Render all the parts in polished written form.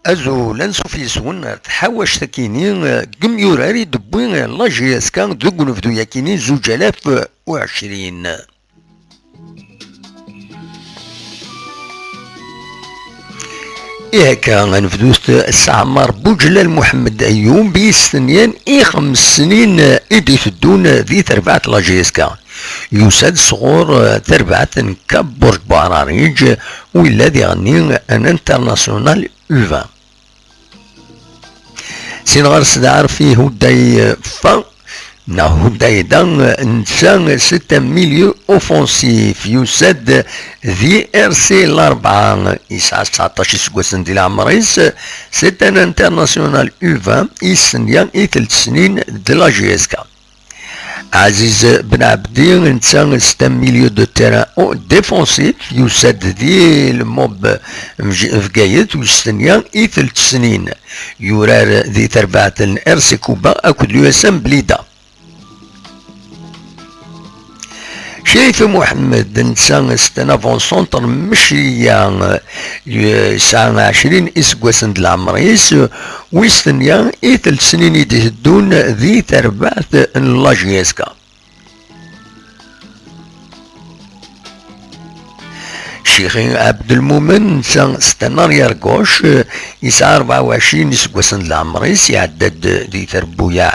ازو لانسو في سون تحاوش تكيني كم يوراري دبوين لا جي اس كان دوغ نفدو يكيني 2020. إيه كان غنفدوست السعمار بوجلال محمد أيوب بيستنيان 5 سنين إدي تدون ذي تربعة لا جي اس كان يساد صغور تربعة كبرج بعراريج والذي غني ان انترناسيونال اوفا سينغار سدار فيه هداي فا نهو دايدا انسان 6 مليون اوفونسيف يساد ذي ار سي الاربعة يسعى 19 سكواسن ديال عمريس سيت ان انترناسيونال اوفا يسنيا 3 سنين دي لا جي اس كا. عزيز بن عبدي انسان 6 مليون دو تيران ديفونسيف يساد ذي الموب فقايت ويستنيا 3 سنين يورار ذي تربعة ار سي كوبا اكد اليو اس ام بليدا. شريف محمد انسان ستنافون سونتر مشريا يسعى 20 اسكواسن د العمريس ويستنيا 3 سنين يدهدون ذي تربعة لا جي اس كا. شيخي عبد المؤمن ستنار يرقوش يسعى 24 سكواسن العمريس يعدد دي تربويا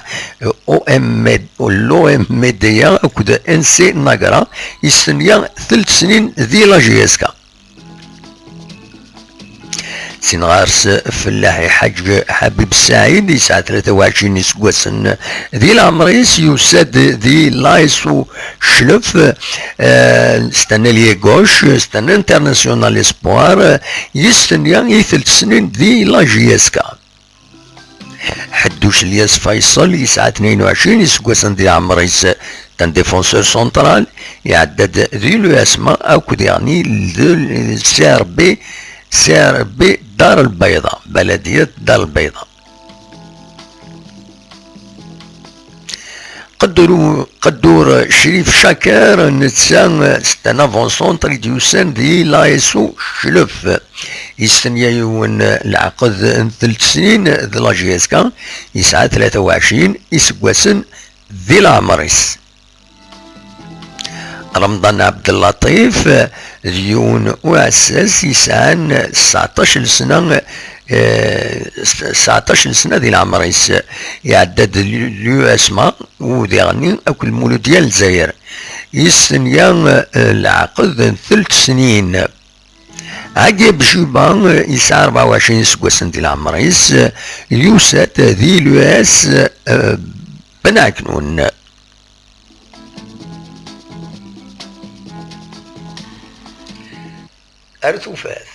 او ام لو ام ميديا اكد ان سي ناقرا يستنيا 3 سنين ذي لا جي اس كا. سنغارس فلاحي حج حبيب السعيد يسعى 23 سكواسن ذي العمريس يساد ذي لايسو شلف استنى لي غوش استنى انترناسيونال اسبوار يستنيا 3 سنين ذي لا جي اس كا. حدوش الياس فيصل يسعى 22 سكواسن ذي العمريس تان ديفونسور سنترال يعدد ذي لو اسما اكد يعني سي ار بي دار البيضاء بلدية دار البيضاء. قدور شريف شاكر نتسان ستنافون سونتر ديوسان دي لايسو شلف يستنيا يون العقد 3 سنين ذي لا جي اس كا يسعى 23 يسكواسن ذي العمريس. رمضان عبد اللطيف ديون واساس يسعى 19 سنة 19 سنة ديال العمريس يعدد اليو اسما وديغني اكل مولود ديال الجزائر يستنيا العقد 3 سنين. عقب جيبان يسعى 24 سكواسن ديال العمريس يوسات ذي اليو اس بنعكنون. أرثوفات